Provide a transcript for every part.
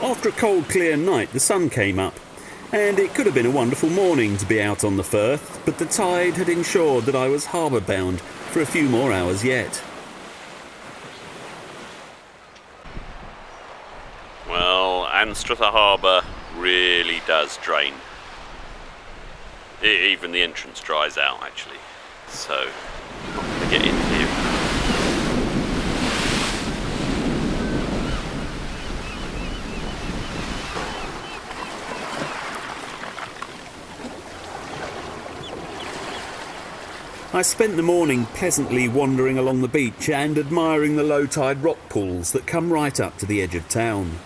After a cold, clear night, the sun came up, and it could have been a wonderful morning to be out on the Firth, but the tide had ensured that I was harbour bound for a few more hours yet. Well, Anstruther Harbour really does drain. Even the entrance dries out, actually. So, I'm not going to get in here. I spent the morning pleasantly wandering along the beach and admiring the low tide rock pools that come right up to the edge of town.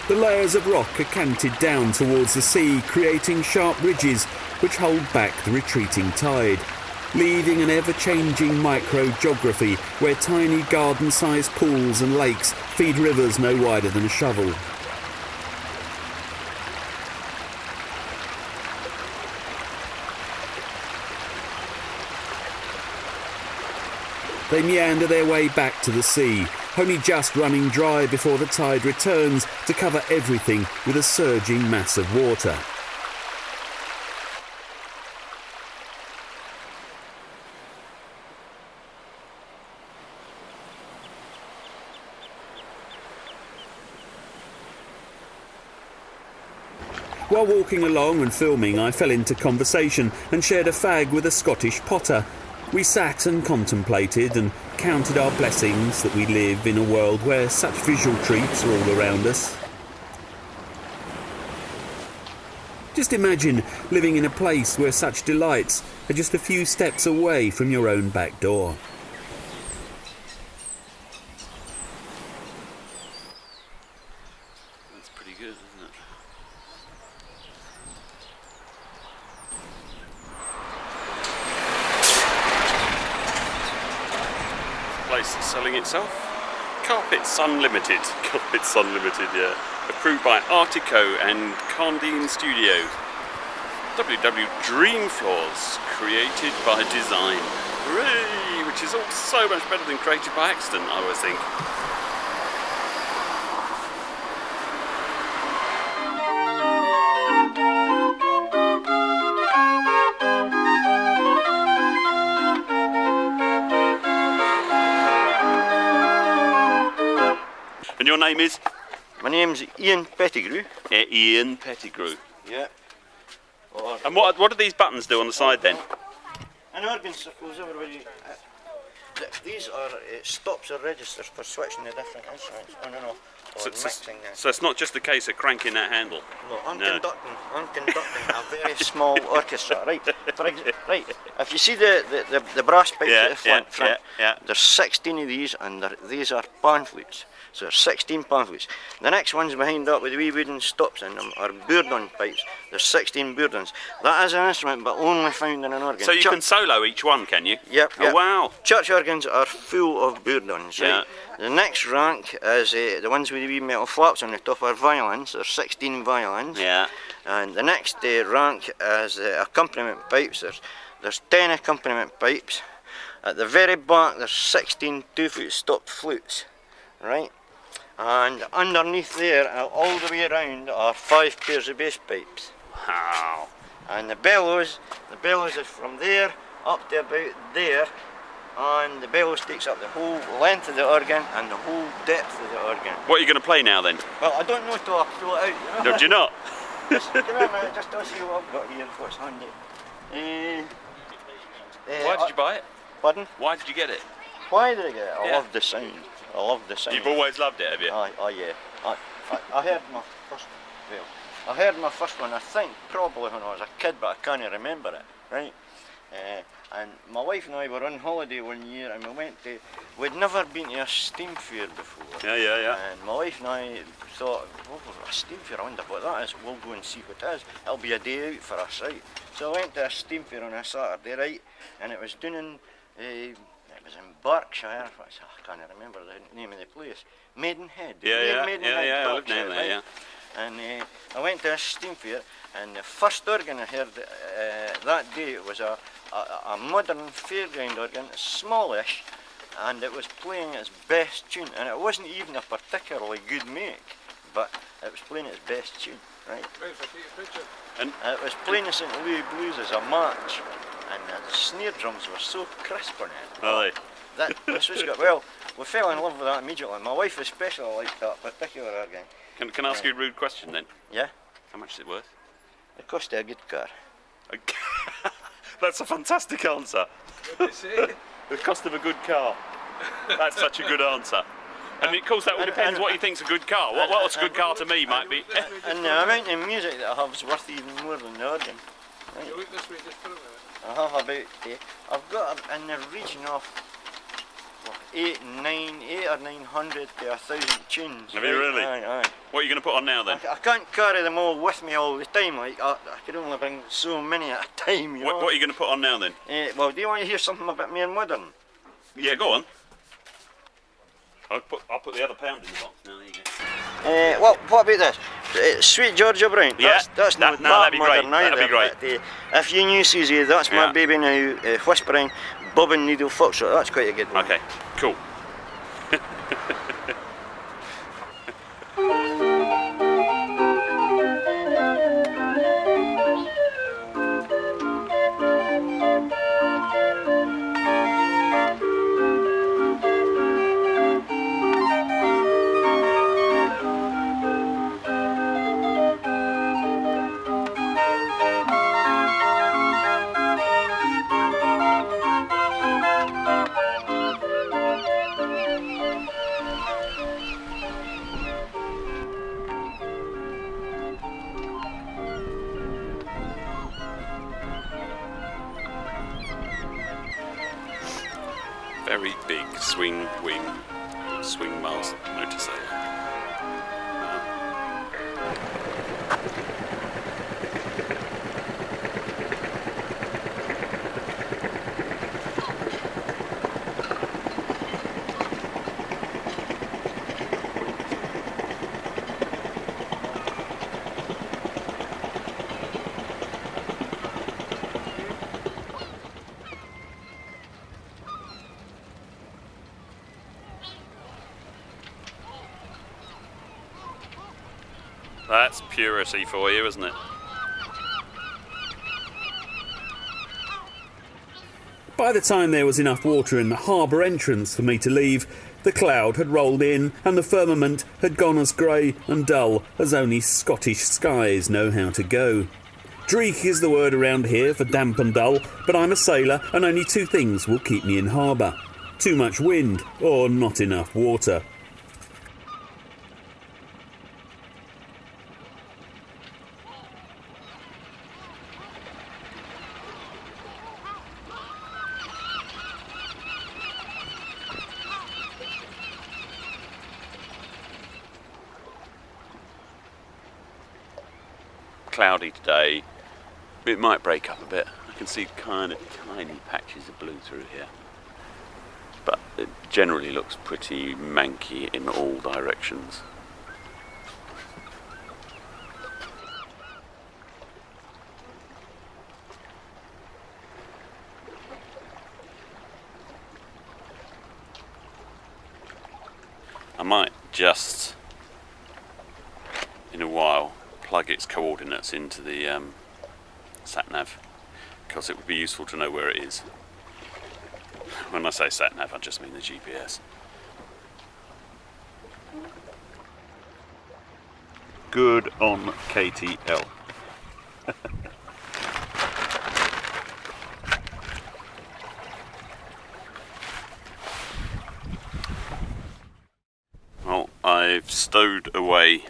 The layers of rock are canted down towards the sea, creating sharp ridges which hold back the retreating tide, leaving an ever-changing micro-geography where tiny garden-sized pools and lakes feed rivers no wider than a shovel. They meander their way back to the sea, only just running dry before the tide returns to cover everything with a surging mass of water. While walking along and filming, I fell into conversation and shared a fag with a Scottish potter. We sat and contemplated and counted our blessings that we live in a world where such visual treats are all around us. Just imagine living in a place where such delights are just a few steps away from your own back door. That's pretty good, isn't it? Place is selling itself. Carpets Unlimited. Carpets Unlimited, yeah. Approved by Artico and Candine Studios. WW Dream Floors. Created by design. Hooray! Which is all so much better than created by accident, I always think. And your name is? My name's Ian Pettigrew. Ian Pettigrew. Yeah. And what do these buttons do on the side then? An organ circles everybody. These are stops or registers for switching the different instruments on and off, or mixing them. So it's not just a case of cranking that handle? No, I'm conducting a very small orchestra, right? Right. If you see the brass pipes at the front, there's 16 of these, and these are pan flutes. So there's 16 pan flutes. The next ones behind up with the wee wooden stops in them are bourdon pipes. There's 16 bourdons. That is an instrument, but only found in an organ. So you can solo each one, can you? Yep. Oh, wow. Church organs are full of bourdons, right? The next rank is the ones with the wee metal flaps on the top are violins. There's 16 violins. Yeah. And the next rank is accompaniment pipes. There's 10 accompaniment pipes. At the very back there's 16 two-foot stopped flutes, right? And underneath there, all the way around, are 5 pairs of bass pipes. Wow. And the bellows is from there up to about there, and the bellows takes up the whole length of the organ and the whole depth of the organ. What are you going to play now then? Well, I don't know till I pull it out, you know. Do you not? Just give me a minute, just to see what I've got here, what's handy. Why did you buy it? Pardon? Why did you get it? Why did I get it? I Yeah. love the sound. I love the sound. You've always loved it, have you? Yeah. I heard my first. Well, I heard my first one. I think probably when I was a kid, but I can't remember it. Right. And my wife and I were on holiday one year, and we'd never been to a steam fair before. Yeah. And my wife and I thought, oh, a steam fair, I wonder what that is. We'll go and see what it is. It'll be a day out for us, right? So I went to a steam fair on a Saturday, right? And it was down in, it was in Berkshire, I can't remember the name of the place. Maidenhead. Yeah, Maidenhead, I lived down Berkshire, there, yeah. and I went to a steam fair, and the first organ I heard that day was a modern fairground organ, smallish, and it was playing its best tune, and it wasn't even a particularly good make, but it was playing its best tune, right? Right, if I take a picture. And it was playing the St. Louis Blues as a march, and the snare drums were so crisp on it. Really? This was good. Well, we fell in love with that immediately. My wife especially liked that particular organ. Can I ask you a rude question then? Yeah? How much is it worth? It cost a good car. That's a fantastic answer. What did you say? The cost of a good car. That's such a good answer. And of course that all depends what you think's a good car. What's a good car to me might be. And the amount of music that I have is worth even more than the organ. Right. You look this way just for a minute. I have about, I've got in the region of 8 or 900 to 1,000 tunes. Have you really? Aye. What are you going to put on now then? I can't carry them all with me all the time. Like I could only bring so many at a time. You know? What are you going to put on now then? Well, do you want to hear something a bit more modern? Yeah, go on. I'll put the other pound in the box now. There you go. Well, what about this? Sweet Georgia Brown. Yeah, that's not that'd be modern great. either. That'd be great. But, if you knew Susie, that's my Yeah. baby now. Whispering, bobbing needle foxtrot. That's quite a good one. Okay, cool. Very big swing mast motorcycle. That's purity for you, isn't it? By the time there was enough water in the harbour entrance for me to leave, the cloud had rolled in and the firmament had gone as grey and dull as only Scottish skies know how to go. Dreek is the word around here for damp and dull, but I'm a sailor and only two things will keep me in harbour: too much wind or not enough water. Cloudy today. It might break up a bit. I can see kind of tiny patches of blue through here, but it generally looks pretty manky in all directions. I might just, in a while, plug its coordinates into the sat-nav, because it would be useful to know where it is. When I say sat-nav, I just mean the GPS. Good on KTL. Well, I've stowed away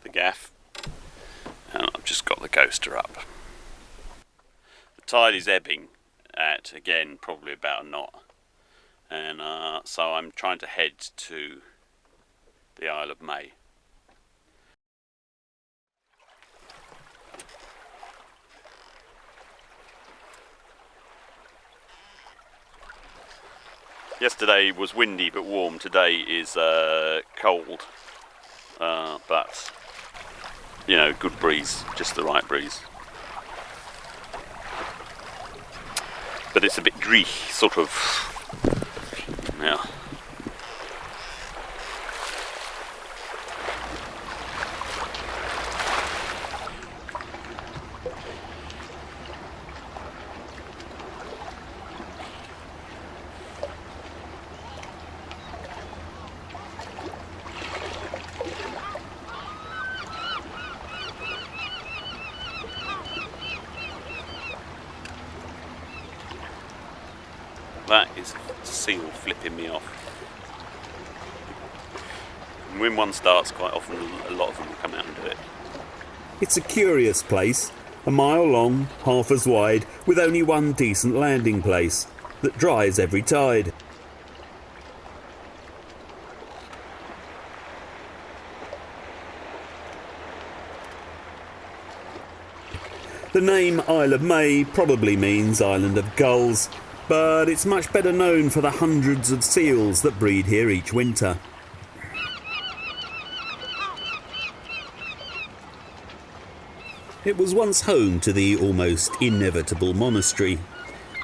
the gaff, and I've just got the coaster up. The tide is ebbing at, again, probably about a knot, and so I'm trying to head to the Isle of May. Yesterday was windy but warm. Today is cold, but you know, good breeze, just the right breeze. But it's a bit dry, sort of. Yeah. That is a seal flipping me off. And when one starts, quite often a lot of them will come out and do it. It's a curious place, a mile long, half as wide, with only one decent landing place, that dries every tide. The name Isle of May probably means Island of Gulls, but it's much better known for the hundreds of seals that breed here each winter. It was once home to the almost inevitable monastery.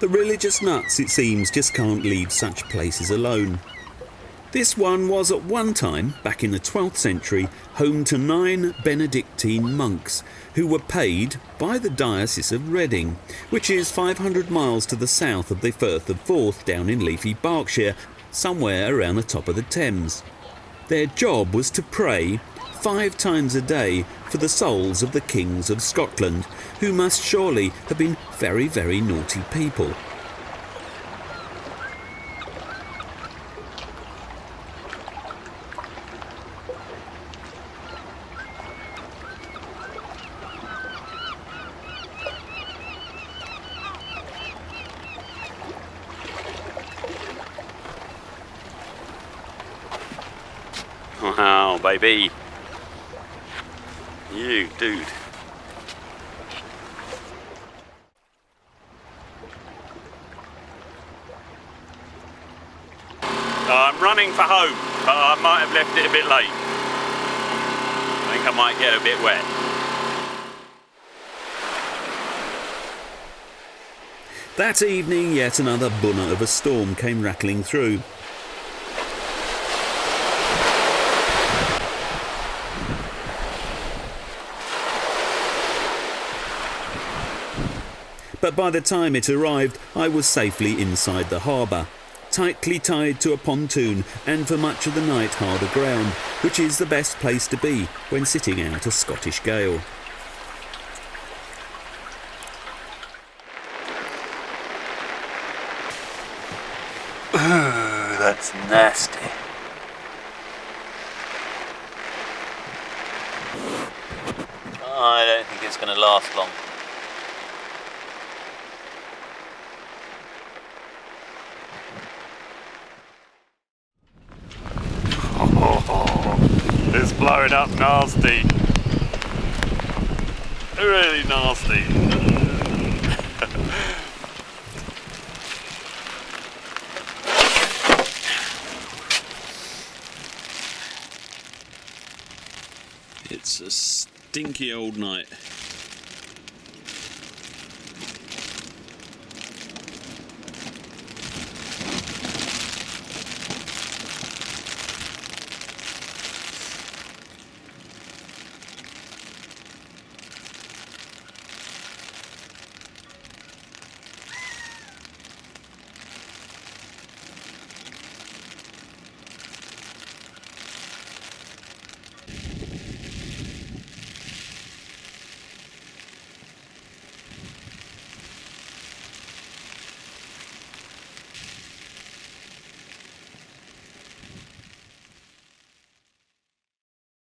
The religious nuts, it seems, just can't leave such places alone. This one was at one time, back in the 12th century, home to 9 Benedictine monks who were paid by the Diocese of Reading, which is 500 miles to the south of the Firth of Forth down in leafy Berkshire, somewhere around the top of the Thames. Their job was to pray 5 times a day for the souls of the kings of Scotland, who must surely have been very, very naughty people. Wow, baby. You, dude. I'm running for home, but I might have left it a bit late. I think I might get a bit wet. That evening, yet another bunner of a storm came rattling through. But by the time it arrived, I was safely inside the harbour, tightly tied to a pontoon and for much of the night hard aground, which is the best place to be when sitting out a Scottish gale. Ooh, that's nasty. I don't think it's going to last long. It's blowing up nasty. Really nasty. It's a stinky old night.